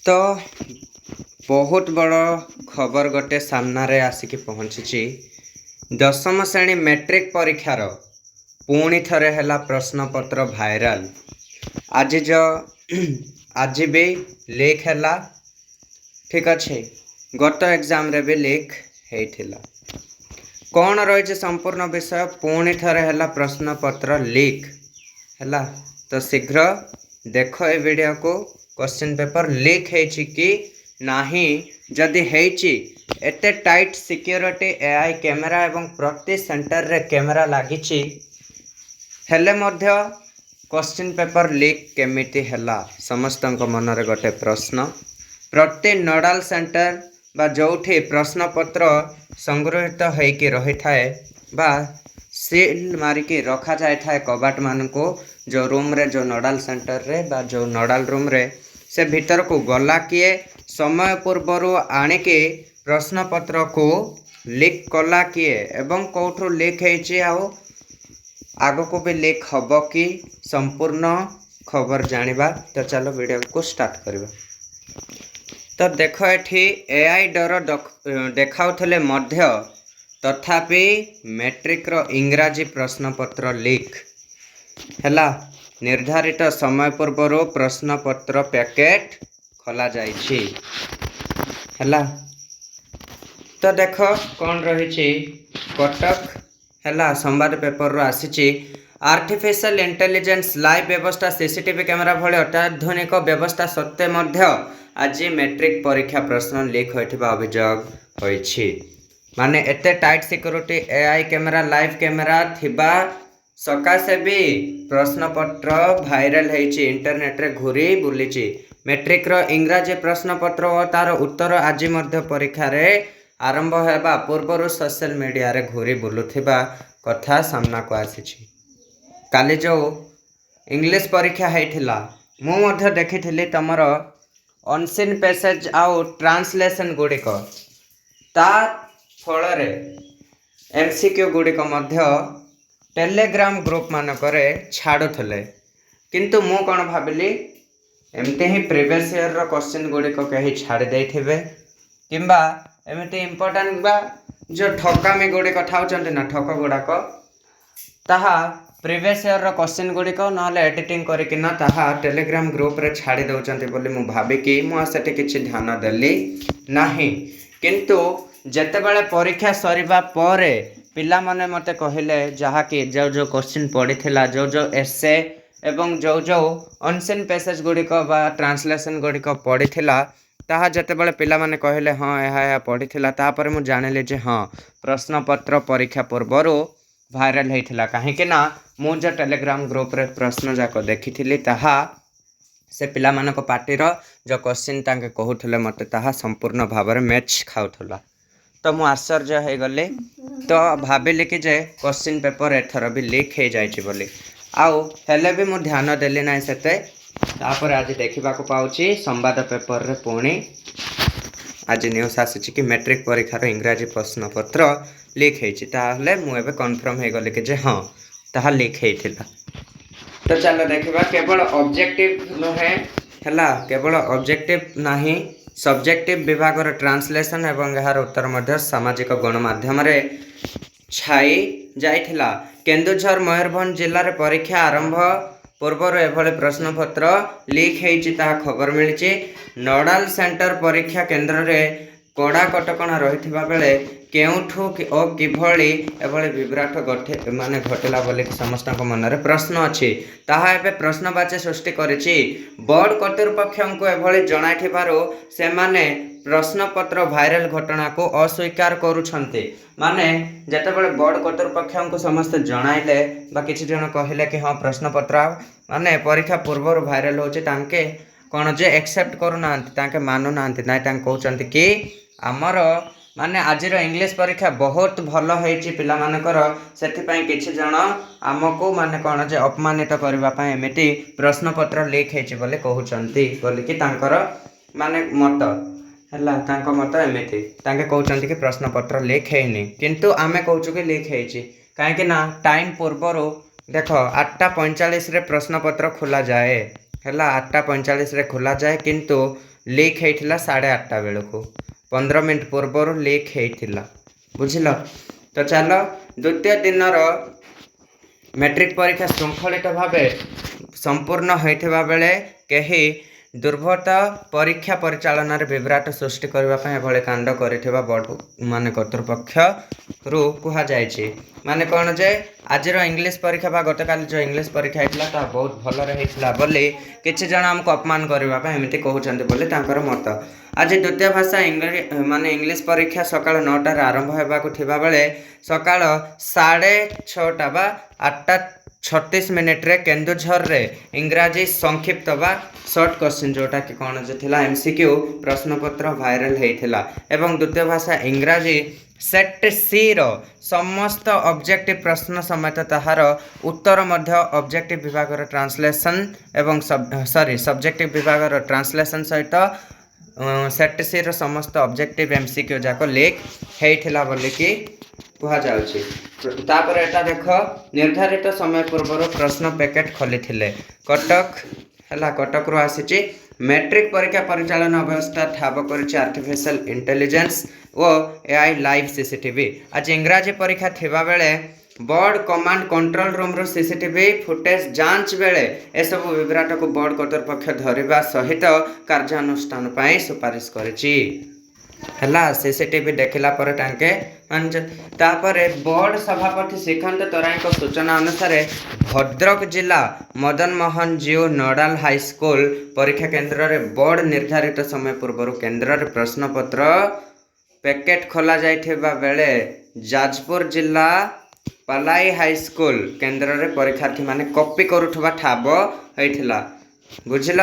तो बहुत बड़ खबर गोटे सामने आसिक पहुँची। दशम श्रेणी मैट्रिक परीक्षार पुणी थरे है प्रश्नपत्र भाइराल। आज भी लीक है, ठीक अच्छे। गत एग्जाम रे भी लीक होता। कौन रही संपूर्ण विषय पुणी थरे है प्रश्नपत्र लीक है। तो शीघ्र देख ए वीडियो को। क्वेश्चन पेपर लीक है कि नाही, जदि एते टाइट सिक्योरिटी एआई कैमेरा एवं प्रति सेंटर रे कैमेरा लागिछि हेले मध्य क्वेश्चन पेपर लीक केमिति हैला समस्तक मनरे गोटे प्रश्न। प्रति नोडाल सेंटर बा जोठी प्रश्नपत्र संग्रहित होइकी रही थाए बा सील मारिकी रखा जाए थाए कबाट मान को, जो रूम रे जो नोडाल सेंटर रे बा जो नोडाल रूम रे से भीतर को गला किए समय पूर्वर आणिके प्रश्नपत्र को लीक कला किए एवं कौठू लीक है आग को भी लीक हम कि संपूर्ण खबर जानिबा। तो चलो वीडियो को स्टार्ट करबा। तो देख एठी एआई डर देखाउथले मध्य तथापि मैट्रिक रो इंग्राजी प्रश्नपत्र लीक हैला। निर्धारित समय पूर्वर प्रश्नपत्र पैकेट खोला जाइछि हैला। तो देख कौन रही कटक हैला संवाद पेपर रो आसीछि। आर्टिफिशियल इंटेलिजेंस लाइव व्यवस्था सीसीटीवी कैमेरा भली अत्याधुनिक व्यवस्था सत्ते मध्य आज मैट्रिक परीक्षा प्रश्न लीक होइथिबा अभियोग होइछि। माने एते tight security AI camera live camera थिबा सकाशे भी प्रश्नपत्र भाइराल होइछि, इंटरनेट रे घूरी बुलिछि। मैट्रिक रो इंग्राजी प्रश्नपत्र और तार उत्तर आज मध्य परीक्षा रे आरंभ हेबा पूर्वर सोशल मीडिया रे घूरी बुलुथिबा कथा सामना को आसीछि। काली जो इंग्लिश परीक्षा होइथिला मु मध्य देखिथिली तमरो अनसीन पैसेज आउ ट्रांसलेशन गुड़िक ता फल एमसीक्यू गुड़िक मध्य टेलीग्राम ग्रुप मानकरे छाड़ुले, किंतु मु कौन भाविली एमती ही प्रीवियस ईयर रो क्वेश्चन गुड़िक कहीं छाड़ी देथिबे किंबा एमती इंपोर्टेंट बा जो ठकामी गुड़िक ठाउचंती ना ठक गुड़ाक ताहा प्रीवियस ईयर रो क्वेश्चन गुड़िक नहले एडिटिंग करिकिना ताहा टेलीग्राम ग्रुप रे छाड़ी दउचंती बोली मु भाबिकी मु सेठी किछि ध्यान देली नाही। किंतु जेतेबेले परीक्षा सरिबा परे पिला माने मते कहिले जहा कि जो जो क्वेश्चन पड़ीथिला जो जो एसे एवं जो जो अनसीन पैसेज गुड़िक बा ट्रांसलेशन गुड़िक पड़ीथिला ताहा जेतेबेले पिला माने कहिले हाँ यह पड़ीथिला तापर मु जानिले जे हाँ प्रश्नपत्र परीक्षा पूर्वरु भाइराल होइथिला। काहेकि ना मु जो टेलीग्राम ग्रुप रे प्रश्न जाक देखिथिली ताहा से पिला मानक पार्टीर जो क्वेश्चन तांके कहूथले मते ताहा संपूर्ण भाव में मैच खाउथला। तो मु आश्चर्य हो गली। तो भाविली कि जे क्वेश्चन पेपर एथर भी लीक हो जाइछि बोली आउ हेले भी मु ध्यान देली ना सेते। तापर आज देखा पाउछि संवाद पेपर रे पुणी आज न्यूज आसी कि मैट्रिक परीक्षार इंग्राजी प्रश्नपत्र लीक होइछि। ताहले मु एबे कन्फर्म हो गली कि जे हाँ ताहा लीक होइथिला। तो चलो देखा केवल ऑब्जेक्टिव नुहे हैला, केवल ऑब्जेक्टिव नाही सब्जेक्टिव विभाग ट्रांसलेशन एवं यार उत्तर मध्य सामाजिक गणमाध्यम रे छाई जाइथिला। केन्दुझर मयूरभंज जिले में परीक्षा आरंभ पूर्वर एभली प्रश्नपत्र लीक होइछि ताहा खबर मिली। नोडाल सेंटर परीक्षा केन्द्र रे कड़ा कटकणा रहिथिबा बेले केउठू ओ किभली एभली विभ्राट माने घटिला बोली समस्तक मनरे प्रश्न अछि। ताहा एबे प्रश्नवाची सृष्टि करिछि। बोर्ड कर्तृपक्षଙ୍କୁ एभली जणाइथिबारो सेमाने प्रश्नपत्र भाइराल घटना को अस्वीकार करुछन्ते। माने जेतेबेले बोर्ड कर्तृपक्षଙ୍କୁ समस्त जणाइले बा किछि जण कहिले कि हाँ प्रश्नपत्र माने परीक्षा पूर्वर भाइराल होछि तांके कोन जे एक्सेप्ट करू नांती तांके मानु नांती नाइ तांके कहउचन्ती कि हमर माने आजिर इंग्लिश परीक्षा बहुत भल होइछि पिला मानकर सेथिपई किछि जण आमको माने कोन जे अपमानित करबा पई एमिति प्रश्नपत्र लीक होइछि बोले कहउचन्ती बोली कि तांकर माने मत हैला। तांको मत एमिति तांके कहउचन्ती कि प्रश्नपत्र लीक हेइनी, किंतु आमे कहउछु कि लीक हेइछि। काहे कि ना टाइम पूर्वरो देखो 8:45 रे प्रश्नपत्र खोला जाए है 8:45 खोल जाए किंतु लीक होता 8:30 बेलू 15 मिनट पूर्वर लीक होता बुझल। तो चलो द्वितीय दिन मैट्रिक परीक्षा श्रृंखलित भाव संपूर्ण होता बेले कहीं दुर्बृत्त परीक्षा परिचालन विभ्राट सृष्टि करने कांड कर मान कर्तृपक्ष रु कहुई माने कौन जे आज इंग्लिश परीक्षा गतकाल जो इंग्लिश परीक्षा होता बहुत भलरे होता बोली किसी जन आमको अपमान करने एमती कहते बोली मत। आज द्वितीय भाषा माने इंग्लिश परीक्षा सकाल 9टार आरंभ होगा बेले सकाल 6:30 बा 8:36 केन्दुझर रे इंग्राजी संक्षिप्त बा शॉर्ट क्वेश्चन जोटा कि कौन जो थिला एमसीक्यू प्रश्नपत्र वायरल होता एवं द्वितीय भाषा इंग्राजी सेट सी रो समस्त ऑब्जेक्टिव प्रश्न समेत ताहार उत्तर मध्य ऑब्जेक्टिव विभाग ट्रांसलेशन एवं सब्जेक्टिव विभाग ट्रांसलेशन सहित सेट सी रो समस्त ऑब्जेक्टिव एमसीक्यू जाक लीक होता बोलिकी कहुपर एटा देख निर्धारित समय पूर्व प्रश्न पैकेट खोली कटक है कटक रू आसी मैट्रिक परीक्षा परिचालन अव्यवस्था ठाब कर आर्टिफिशियल इंटेलिजेंस और एआई लाइव सीसीटीवी। आज इंग्राजी परीक्षा थिबा बेले बोर्ड कमांड कंट्रोल रूम रो सीसीटीवी फुटेज जांच बेले एसबू विभ्राट को बोर्ड कर्तृपक्ष धरिबा सहित कार्यानुष्ठान पाई सुपारिश करिछि है। सीसीटीवी देखला पर टांके तापरे बोर्ड सभापति श्रीकांत तराई सूचना अनुसार भद्रक जिला मदन मोहन जीव नोडाल हाई स्कूल परीक्षा केन्द्र में बोर्ड निर्धारित समय पूर्व केन्द्र में प्रश्नपत्र पैकेट खोल जाइथिबा बेले जाजपुर जिला पलाई हाई स्कूल केन्द्र में परीक्षार्थी माने कॉपी करुवा ठाब होइथिला बुझिल।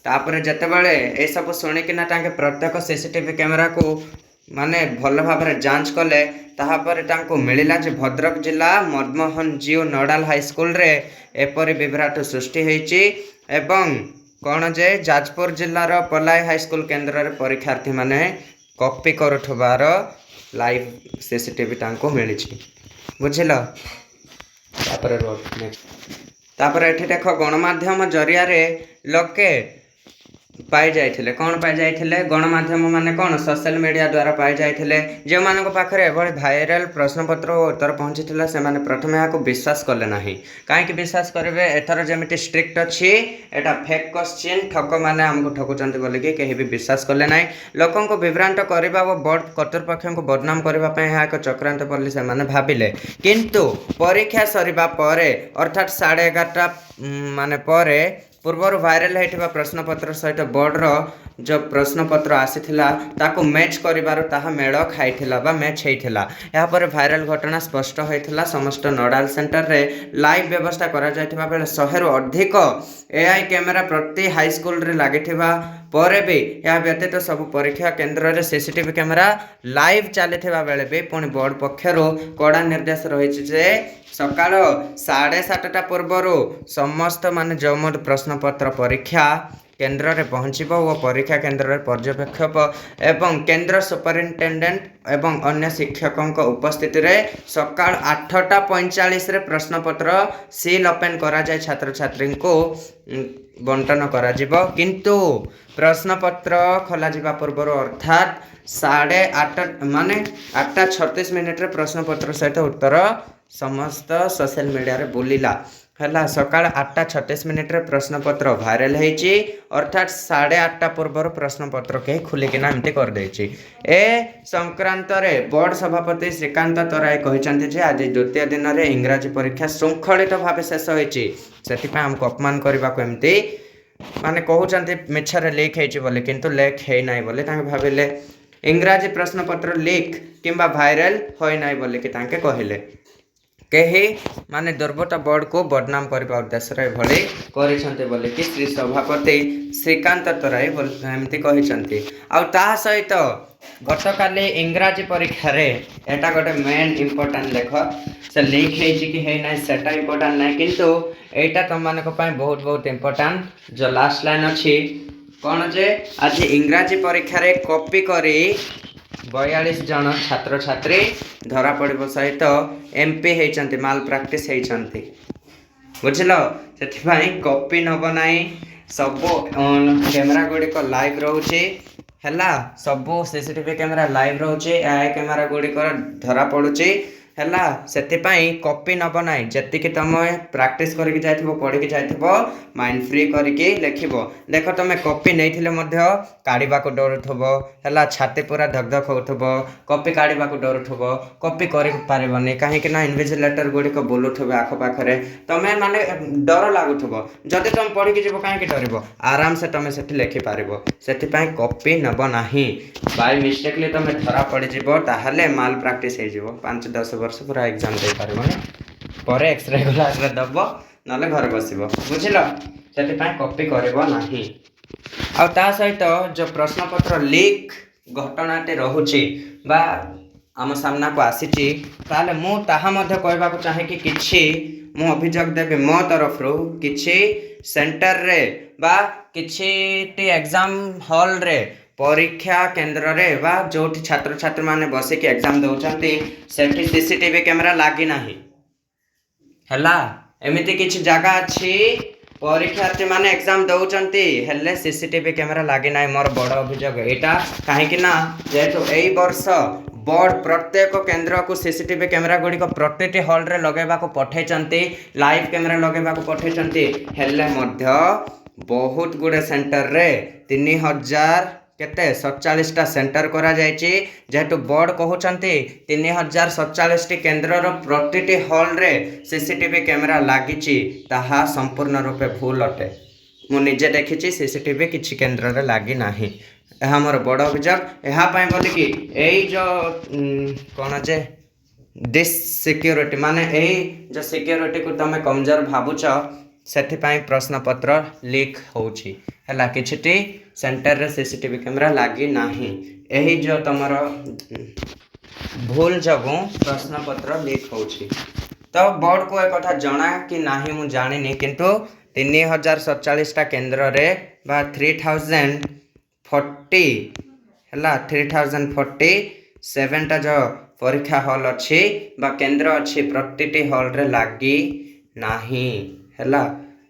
तापर जितेबाला ये सब शुणिकिना प्रत्येक सीसीटीवी कैमेरा को माने भल भाव जांच कले तापर मिलला जे भद्रक जिला मनमोहन जीव नोडाल हाई स्कूल रे एपरी विभ्राट सृष्टि होइछि एवं कौन जे जाजपुर जिलार पलाई हाई स्कूल केन्द्र में परीक्षार्थी माने कॉपी करुवार लाइव सीसीटीवी मिली बुझिल। तापर एठी देख गणमाध्यम जरिया लोके पाई जाइथिले कौन पाई जाइथिले गणमाध्यम माने कौन सोशल मीडिया द्वारा पाई जाइथिले जे मानक पाखरे एभଳି भाइराल प्रश्नपत्र उत्तर पहुंचीथिला से माने प्रथमे याको विश्वास कले नाही काहे विश्वास करबे एथर जेमिति स्ट्रिक्ट अछि एटा फेक क्वेश्चन ठक माने हमको ठकुचंती बोली कि केही भी विश्वास कले नाही लोकन को विभ्रांत करबा व बोर्ड कर्तृपक्ष को बदनाम करबा पय या एक चक्रांत बोली से माने भाबिले किंतु परीक्षा सरीबा परे अर्थात 11:30 माने परे पूर्वर वायरल होता प्रश्नपत्र सहित बोर्डर जो प्रश्नपत्र आसीथिला ताको मैच करिबार ताहा मेल खाइथिला बा मैच होइथिला यापर वायरल घटना स्पष्ट होइथिला समस्त नोडाल सेंटर रे लाइव व्यवस्था करा जाइथिबा बेले 100 रु अधिक एआई कैमेरा प्रति हाई स्कूल रे लागिथिबा परे भी या व्यतीत सब परीक्षा केन्द्र रे सीसीटीवी कैमेरा लाइव चलीथिबा बेले भी पुणी बोर्ड पक्षरु कड़ा निर्देश रहिछि जे सकाळ 7:30 पूर्वर समस्त मान जो प्रश्नपत्र परीक्षा केन्द्र में पहुँचब और परीक्षा केन्द्र में पर्यवेक्षक एवं केन्द्र सुपरिटेडेट एवं अन्य शिक्षकों उपस्थिति रे सकाळ 8:45 प्रश्नपत्र सील ओपन करा जाय छात्र छात्री को बंटन करा जिवो किंतु प्रश्नपत्र खोला जिबा पूर्व अर्थात 8:30 माने 8:36 प्रश्नपत्र सहित उत्तर समस्त सोशल मीडिया रे बुलिला है सकाळ 8:36 प्रश्नपत्र वायरल होइछि अर्थात 8:30 पूर्व प्रश्नपत्र के खुलिकिना एमती कर देछि। ए संक्रांत रे बोर्ड सभापति श्रीकांत तराई कहिसंति जे आज द्वितीय दिन रे इंग्राजी परीक्षा श्रृंखलित भाव शेष होइछि सेति हमको अपमान करबा को एमती माने कहउचंती मिछरे लीक होइछि बोले किंतु लीक हे नाही बोले ताके भाबिले इंग्राजी प्रश्नपत्र लीक किंबा वायरल होय नाही बोले कि ताके कहिले कही माने दुर्बृत्त बोर्ड को बदनाम करने उद्देश्य भली करिसंते बोले कि श्री सभापति श्रीकांत तराई एमती कहिसंती आ ता सहित गतकाली इंग्राजी परीक्षा रे एटा गोटे मेन इंपोर्टेंट लेख से लीक होइछि कि हे नाही सेटा इंपोर्टेंट नाही किंतु एटा तुम मानक पय बहुत बहुत इंपोर्टेंट जो लास्ट लाइन अछि कोन जे आज इंग्राजी परीक्षा रे कॉपी करी 42 जन छात्र छात्री धरा पड़ब सहित एमपी होती माल प्राक्टिस होती बुझल से कॉपी नब ना सब कैमेरा गुड़िक लाइव रोचे है सब सीसीटीवी कैमेरा लाइव रोचे कैमेरा गुड़िक धरा पड़ुची है से कॉपी नब ना जी तुम प्रैक्टिस करके जाइथिबो पढ़ी जाइथिबो माइंड फ्री करके लिखिबो देख तुम कॉपी नहीं काढ़ा को डरुथबो है छाती पूरा धकधक होथबो कॉपी काढ़ा को डरुथबो कॉपी कर पारबनी कहीं ना इनविजिलेटर गुड़िक बुलुथबे आखपाखे तुम्हें माने डर लगुथबो जदि तुम पढ़ी जीव कहीं डर आराम से तुम से लिखिपार से कॉपी नब ना बाय मिस्टेकली तुम धरा पड़ीज ताहले माल प्रैक्टिस हो 5-10 वर्ष पूरा एग्जाम दे पारबनी पर एक्सरे क्लास दब ना घर बस बुझल से कॉपी करना आ सहित जो प्रश्न पत्र लीक घटनाटे रोचे बा आम सामना को आसी ताले मु ताहा मध्य कहबा चाहे कि किछि मु अभियोग देबी मो तरफ रू किछि सेंटर रे बा किछि एग्जाम हॉल रे परीक्षा केन्द्र रे बा जो छात्र छात्री माने बसिक एग्जाम दौरान सेठी सीसीटीवी कैमेरा लगी ना है एमती किछि जगह अच्छी परीक्षार्थी माने एग्जाम दौरान हेले सीसीटीवी कैमेरा लगी ना मोर बड़ अभियोग यहाँ कहीं जेहेतु यही वर्ष बोर्ड प्रत्येक केन्द्र को सीसीटीवी कैमेरा गुड़िक प्रति हॉल रे लगेबा को पठेचंती लाइव कैमेरा लगेबा को पठेचंती हेले मध्य बहुत गुड़े सेंटर रे 3000 केते 47टा सेंटर करा जायछि जेहेतु बोर्ड कहउचंती 3047 केन्द्र प्रति हॉल रे सीसीटीवी कैमेरा लागिछि ताहा संपूर्ण रूपे भूल अटे मु निजे देखिछि सीसीटीवी किछि केन्द्र रे लागी नाही यह मोर बड़ अभियोग यहाँ बोलिकी यही जो कौन जे डिस सिक्योरिटी माने यही जो सिक्योरिटी को तुम कमजोर भावुच से प्रश्न पत्र लीक होउछि है कि सेंटर रे सीसीटीवी कैमेरा लगी ना यही जो तुम भूल जगू प्रश्न पत्र लीक होउछि तो बोर्ड को एक कथा जना कि नाही मु जानिनी किंतु 3047टा केन्द्र रे बा 3040 है 3047टा जो परीक्षा हॉल अच्छी बा केन्द्र अच्छी प्रति हॉल रे लगी नाही है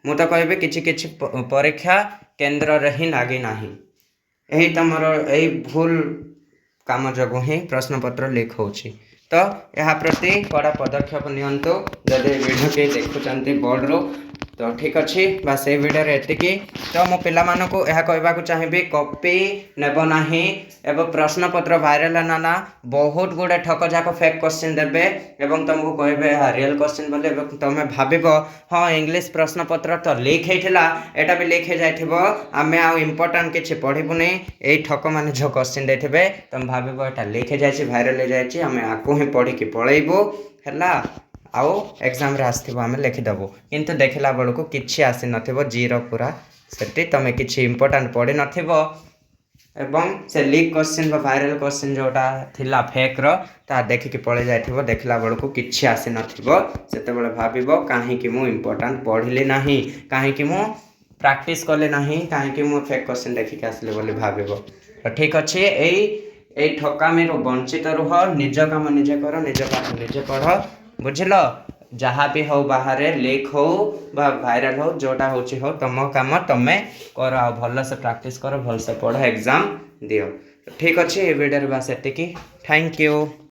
मु तो कहबे किछि किछि परीक्षा केन्द्र रे ही लगी नाही यही तुमर यही भूल काम जगू ही प्रश्न पत्र लीक होछि तो यह प्रति कड़ा पदक्षेप नियंतु जदि वीडियो के देखुचंती बोर्ड रो तो ठीक अच्छे बस ये वीडियो एतिकी तो मो पिला मानकु यह कहबाकू चाहिए कॉपी नेब नाही एवं प्रश्न पत्र वायरल ना बहुत गुड़े ठक जाक फेक क्वेश्चन देबे एवं तुमको कहबे रियल क्वेश्चन बोले तुम भाबिबो हाँ इंग्लिश प्रश्न पत्र तो लीक होइथिला एटा भी लीक हो जाइथिबो आमे आ इंपोर्टेंट किछि पढिबुनी एई ठक माने जो क्वेश्चन देथिबे तुम भाबिबो एटा लीक हो जाइछि वायरल हो जाइछि आमे आकु ही पढि के पळैबो हैला आउ एग्जाम रे आसथिबो आमे लिखिदेबो किंतु देखला बेलू किछि आसी नथिबो जीरो पूरा सेठी तमे किछि इंपोर्टेंट पढ़ी नथिबो एवं से लीक क्वेश्चन बा वायरल क्वेश्चन जोटा थिला फेक रो ता देखि के पळे जाइथिबो देखला बेलू किछि आसी नथिबो सेते बेले भाबिबो काहे कि मु इंपोर्टेंट पढ़िली नाही काहे कि मु प्रैक्टिस करले नाही काहे कि मु फेक क्वेश्चन देखि के आसले बोली भाबिबो तो ठीक अछि एई ठकामी रो वंचित रुह निज काम निजे कर निज पाठ निजे पढ़ बुझल जहाँ भी हो बाहर लीक हो बा वायरल हो जोटा होची हो तुम काम तुम्हें कर आ भल से प्रैक्टिस कर भल से पढ़ एग्जाम दियो ठीक अच्छे ये वीडियो बस एतिकी थैंक यू।